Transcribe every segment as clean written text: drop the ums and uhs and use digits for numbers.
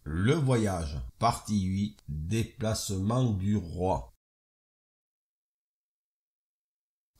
Le voyage, partie 8, déplacement du roi.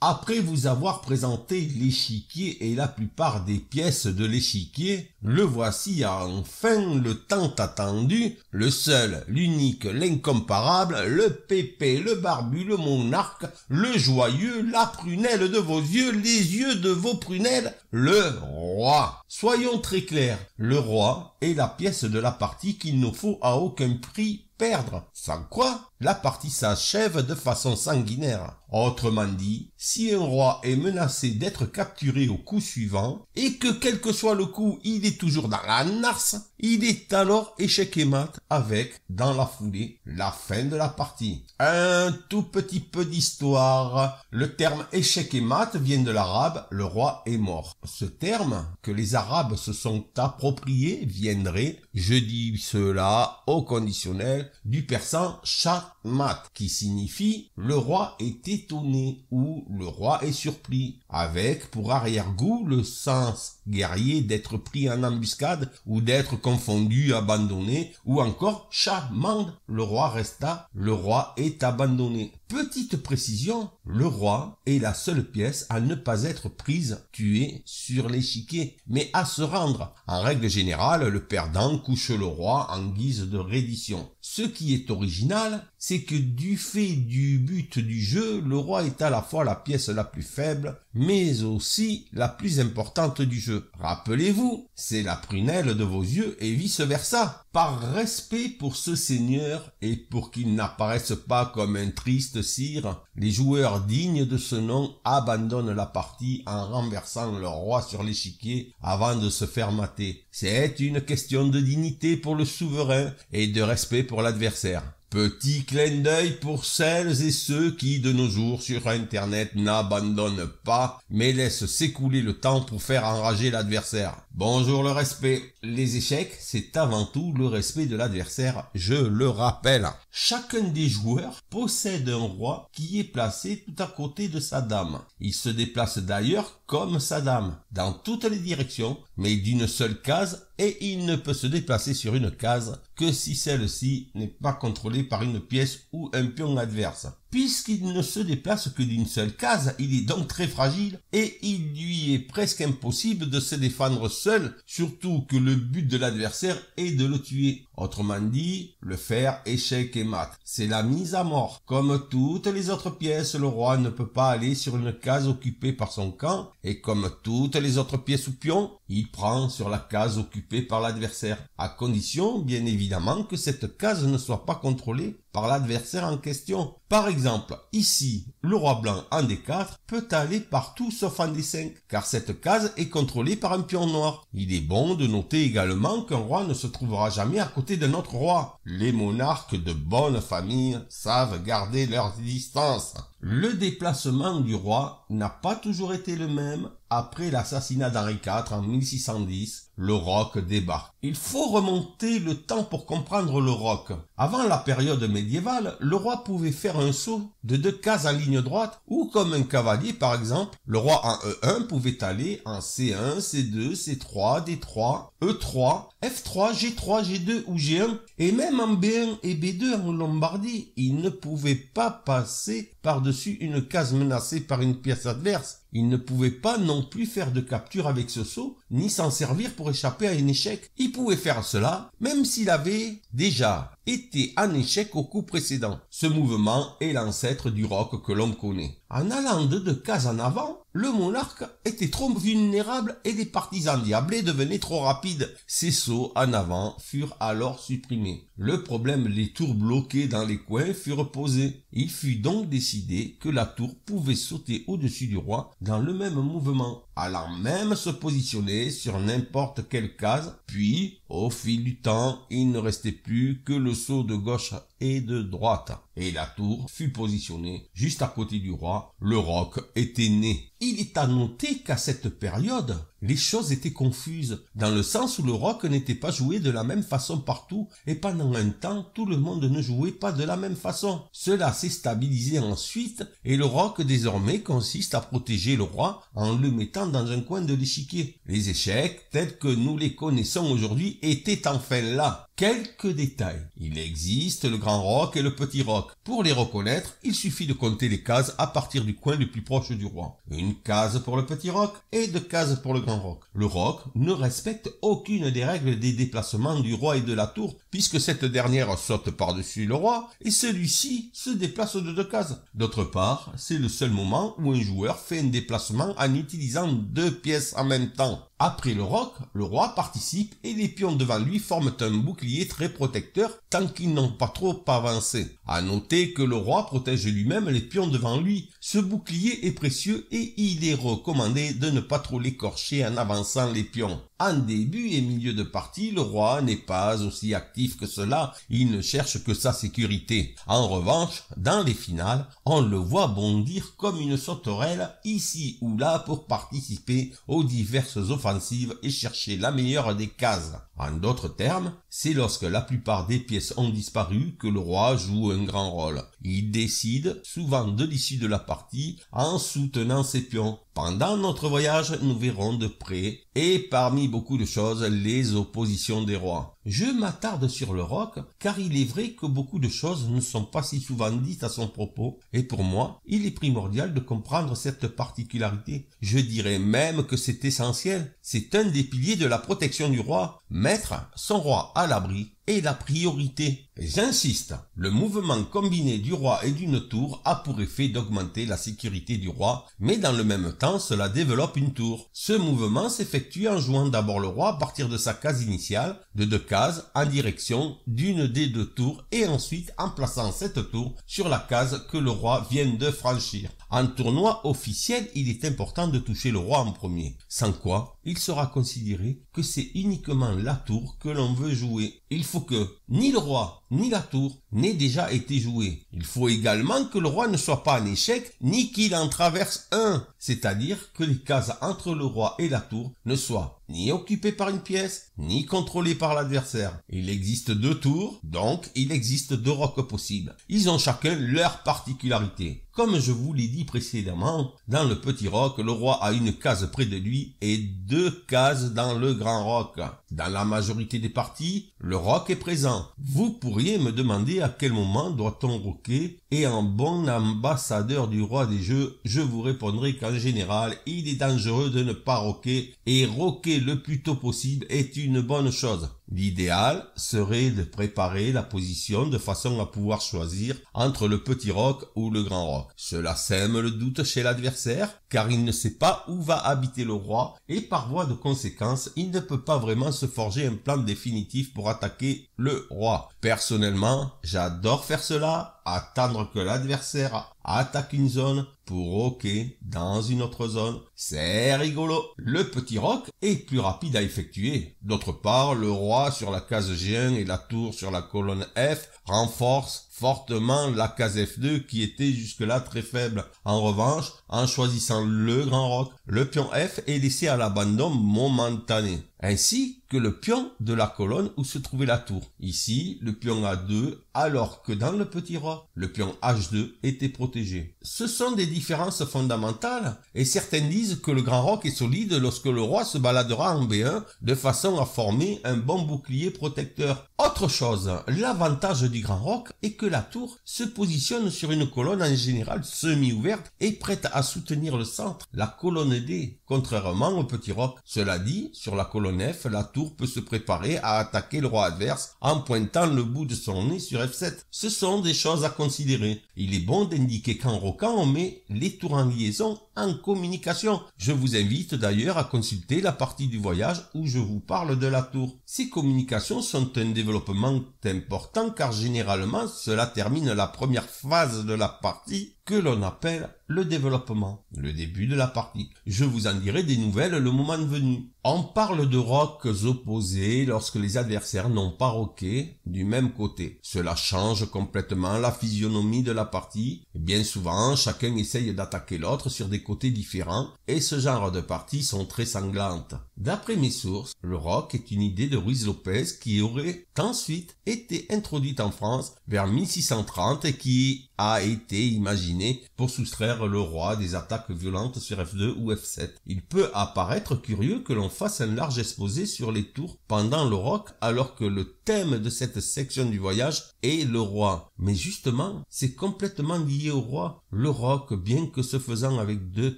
Après vous avoir présenté l'échiquier et la plupart des pièces de l'échiquier, le voici enfin le tant attendu, le seul, l'unique, l'incomparable, le pépé, le barbu, le monarque, le joyeux, la prunelle de vos yeux, les yeux de vos prunelles, le roi. Soyons très clairs, le roi est la pièce de la partie qu'il ne faut à aucun prix perdre, sans quoi la partie s'achève de façon sanguinaire. Autrement dit, si un roi est menacé d'être capturé au coup suivant, et que quel que soit le coup, il est toujours dans la narce, il est alors échec et mat avec, dans la foulée, la fin de la partie. Un tout petit peu d'histoire. Le terme échec et mat vient de l'arabe, le roi est mort. Ce terme, que les Arabes se sont appropriés, viendrait, je dis cela au conditionnel, du persan shahmat, qui signifie le roi est étonné ou le roi est surpris, avec pour arrière-goût le sens guerrier d'être pris en embuscade ou d'être confondu, abandonné, ou encore Shahmand, le roi resta, le roi est abandonné. Petite précision, le roi est la seule pièce à ne pas être prise, tuée sur l'échiquier, mais à se rendre. En règle générale, le perdant couche le roi en guise de reddition. Ce qui est original, c'est que du fait du but du jeu, le roi est à la fois la pièce la plus faible, mais aussi la plus importante du jeu. Rappelez-vous, c'est la prunelle de vos yeux et vice-versa. Par respect pour ce seigneur et pour qu'il n'apparaisse pas comme un triste sire, les joueurs dignes de ce nom abandonnent la partie en renversant leur roi sur l'échiquier avant de se faire mater. C'est une question de dignité pour le souverain et de respect pour l'adversaire. Petit clin d'œil pour celles et ceux qui, de nos jours, sur Internet, n'abandonnent pas, mais laissent s'écouler le temps pour faire enrager l'adversaire. Bonjour le respect. Les échecs, c'est avant tout le respect de l'adversaire, je le rappelle. Chacun des joueurs possède un roi qui est placé tout à côté de sa dame. Il se déplace d'ailleurs comme sa dame, dans toutes les directions, mais d'une seule case, et il ne peut se déplacer sur une case que si celle-ci n'est pas contrôlée par une pièce ou un pion adverse. Puisqu'il ne se déplace que d'une seule case, il est donc très fragile et il lui est presque impossible de se défendre seul, surtout que le but de l'adversaire est de le tuer. Autrement dit, le faire échec et mat. C'est la mise à mort. Comme toutes les autres pièces, le roi ne peut pas aller sur une case occupée par son camp et comme toutes les autres pièces ou pions, il prend sur la case occupée par l'adversaire, à condition, bien évidemment, que cette case ne soit pas contrôlée par l'adversaire en question. Par exemple, ici, le roi blanc en D4 peut aller partout sauf en D5, car cette case est contrôlée par un pion noir. Il est bon de noter également qu'un roi ne se trouvera jamais à côté d'un autre roi. Les monarques de bonne famille savent garder leurs distances. Le déplacement du roi n'a pas toujours été le même. Après l'assassinat d'Henri IV en 1610, le roc débarque. Il faut remonter le temps pour comprendre le roc. Avant la période médiévale, le roi pouvait faire un saut de 2 cases en ligne droite ou comme un cavalier par exemple, le roi en E1 pouvait aller en C1, C2, C3, D3, E3, F3, G3, G2 ou G1 et même en B1 et B2 en Lombardie, il ne pouvait pas passer par-dessus une case menacée par une pièce adverse. Il ne pouvait pas non plus faire de capture avec ce saut, ni s'en servir pour échapper à un échec. Il pouvait faire cela, même s'il avait déjà été en échec au coup précédent. Ce mouvement est l'ancêtre du roc que l'on connaît. En allant de 2 cases en avant, le monarque était trop vulnérable et les partisans diablés devenaient trop rapides. Ces sauts en avant furent alors supprimés. Le problème des tours bloquées dans les coins furent posés. Il fut donc décidé que la tour pouvait sauter au-dessus du roi dans le même mouvement, allant même se positionner sur n'importe quelle case, puis, au fil du temps, il ne restait plus que le saut de gauche et de droite, et la tour fut positionnée juste à côté du roi. Le roc était né. Il est à noter qu'à cette période, les choses étaient confuses, dans le sens où le roc n'était pas joué de la même façon partout, et pendant un temps, tout le monde ne jouait pas de la même façon. Cela s'est stabilisé ensuite, et le roc désormais consiste à protéger le roi en le mettant dans un coin de l'échiquier. Les échecs, tels que nous les connaissons aujourd'hui, étaient enfin là. Quelques détails. Il existe le grand roc et le petit roc. Pour les reconnaître, il suffit de compter les cases à partir du coin le plus proche du roi. Une case pour le petit roc et 2 cases pour le grand roc. Le roc ne respecte aucune des règles des déplacements du roi et de la tour, puisque cette dernière saute par-dessus le roi et celui-ci se déplace de 2 cases. D'autre part, c'est le seul moment où un joueur fait un déplacement en utilisant 2 pièces en même temps. Après le roc, le roi participe et les pions devant lui forment un bouclier très protecteur tant qu'ils n'ont pas trop avancé. À noter que le roi protège lui-même les pions devant lui. Ce bouclier est précieux et il est recommandé de ne pas trop l'écorcher en avançant les pions. En début et milieu de partie, le roi n'est pas aussi actif que cela, il ne cherche que sa sécurité. En revanche, dans les finales, on le voit bondir comme une sauterelle ici ou là pour participer aux diverses offensives et chercher la meilleure des cases. En d'autres termes, c'est lorsque la plupart des pièces ont disparu que le roi joue un grand rôle. Il décide souvent de l'issue de la partie en soutenant ses pions. Pendant notre voyage, nous verrons de près, et parmi beaucoup de choses, les oppositions des rois. Je m'attarde sur le roc, car il est vrai que beaucoup de choses ne sont pas si souvent dites à son propos, et pour moi, il est primordial de comprendre cette particularité. Je dirais même que c'est essentiel. C'est un des piliers de la protection du roi. Mettre son roi à l'abri est la priorité. J'insiste, le mouvement combiné du roi et d'une tour a pour effet d'augmenter la sécurité du roi, mais dans le même temps, cela développe une tour. Ce mouvement s'effectue en jouant d'abord le roi à partir de sa case initiale, de 2 cases, en direction d'une des 2 tours, et ensuite en plaçant cette tour sur la case que le roi vient de franchir. En tournoi officiel, il est important de toucher le roi en premier, sans quoi il sera considéré que c'est uniquement la tour que l'on veut jouer. Il faut que ni le roi ni la tour n'ait déjà été joué. Il faut également que le roi ne soit pas en échec ni qu'il en traverse un, c'est-à-dire que les cases entre le roi et la tour ne soient ni occupées par une pièce, ni contrôlées par l'adversaire. Il existe 2 tours, donc il existe 2 rocs possibles. Ils ont chacun leur particularité. Comme je vous l'ai dit précédemment, dans le petit roc, le roi a une case près de lui et 2 cases dans le grand roc. Dans la majorité des parties, le roc est présent. Vous pourriez me demander à quel moment doit-on roquer, et en bon ambassadeur du roi des jeux, je vous répondrai qu'en général, il est dangereux de ne pas roquer, et roquer le plus tôt possible est une bonne chose. L'idéal serait de préparer la position de façon à pouvoir choisir entre le petit roc ou le grand roc. Cela sème le doute chez l'adversaire, car il ne sait pas où va habiter le roi, et par voie de conséquence, il ne peut pas vraiment se forger un plan définitif pour attaquer le roi. Personnellement, j'adore faire cela, attendre que l'adversaire attaque une zone pour roquer dans une autre zone. C'est rigolo. Le petit roc est plus rapide à effectuer. D'autre part, le roi sur la case G1 et la tour sur la colonne F renforcent fortement la case F2 qui était jusque-là très faible. En revanche, en choisissant le grand roc, le pion F est laissé à l'abandon momentané, ainsi que le pion de la colonne où se trouvait la tour. Ici, le pion A2, alors que dans le petit roc, le pion H2 était protégé. Ce sont des différences fondamentales, et certains disent que le grand roc est solide lorsque le roi se baladera en B1 de façon à former un bon bouclier protecteur. Autre chose, l'avantage du grand roc est que la tour se positionne sur une colonne en général semi-ouverte et prête à soutenir le centre, la colonne D, contrairement au petit roc. Cela dit, sur la colonne F, la tour peut se préparer à attaquer le roi adverse en pointant le bout de son nez sur F7. Ce sont des choses à considérer. Il est bon d'indiquer qu'en roquant, on met les tours en liaison en communication. Je vous invite d'ailleurs à consulter la partie du voyage où je vous parle de la tour. Ces communications sont un développement important car généralement cela termine la première phase de la partie que l'on appelle le développement, le début de la partie. Je vous en dirai des nouvelles le moment venu. On parle de rocs opposés lorsque les adversaires n'ont pas roqué du même côté. Cela change complètement la physionomie de la partie. Et bien souvent, chacun essaye d'attaquer l'autre sur des côtés différents et ce genre de parties sont très sanglantes. D'après mes sources, le roc est une idée de Ruiz Lopez qui aurait ensuite été introduite en France vers 1630 et qui a été imaginé pour soustraire le roi des attaques violentes sur F2 ou F7. Il peut apparaître curieux que l'on fasse un large exposé sur les tours pendant le roc alors que le thème de cette section du voyage est le roi. Mais justement, c'est complètement lié au roi. Le roc, bien que se faisant avec 2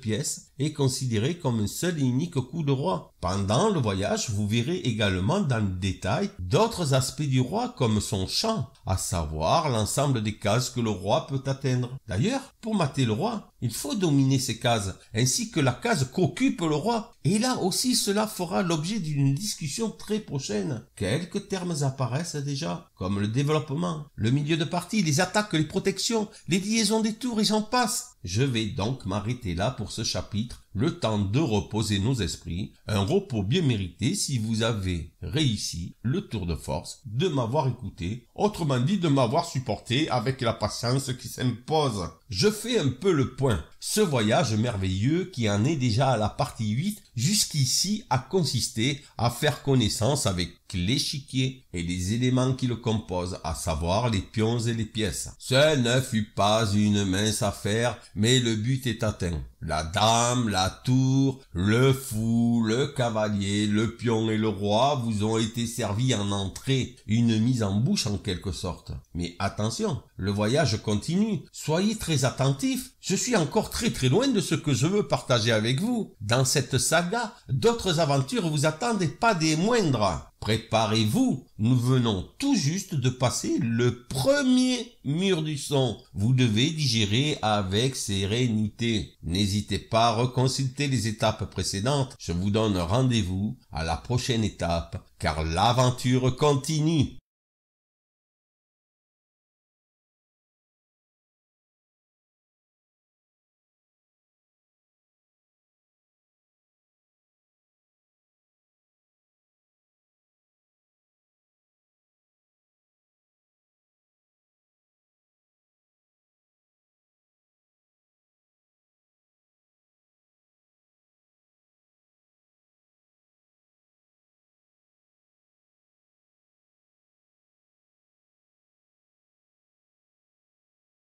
pièces, est considéré comme un seul et unique coup de roi. Pendant le voyage, vous verrez également dans le détail d'autres aspects du roi comme son champ, à savoir l'ensemble des cases que le roi peut atteindre. D'ailleurs, pour mater le roi, il faut dominer ces cases, ainsi que la case qu'occupe le roi. Et là aussi, cela fera l'objet d'une discussion très prochaine. Quelques termes apparaissent déjà, comme le développement, le milieu de partie, les attaques, les protections, les liaisons des tours et j'en passe. Je vais donc m'arrêter là pour ce chapitre, le temps de reposer nos esprits, un repos bien mérité si vous avez réussi le tour de force de m'avoir écouté, autrement dit de m'avoir supporté avec la patience qui s'impose. Je fais un peu le point. Ce voyage merveilleux qui en est déjà à la partie 8 jusqu'ici a consisté à faire connaissance avec l'échiquier et les éléments qui le composent, à savoir les pions et les pièces. Ce ne fut pas une mince affaire, mais le but est atteint. La dame, la tour, le fou, le cavalier, le pion et le roi vous ont été servis en entrée, une mise en bouche en quelque sorte. Mais attention, le voyage continue. Soyez très attentifs. Je suis encore très loin de ce que je veux partager avec vous. Dans cette saga, d'autres aventures vous attendent et pas des moindres. Préparez-vous, nous venons tout juste de passer le premier mur du son. Vous devez digérer avec sérénité. N'hésitez pas à reconsulter les étapes précédentes. Je vous donne rendez-vous à la prochaine étape, car l'aventure continue.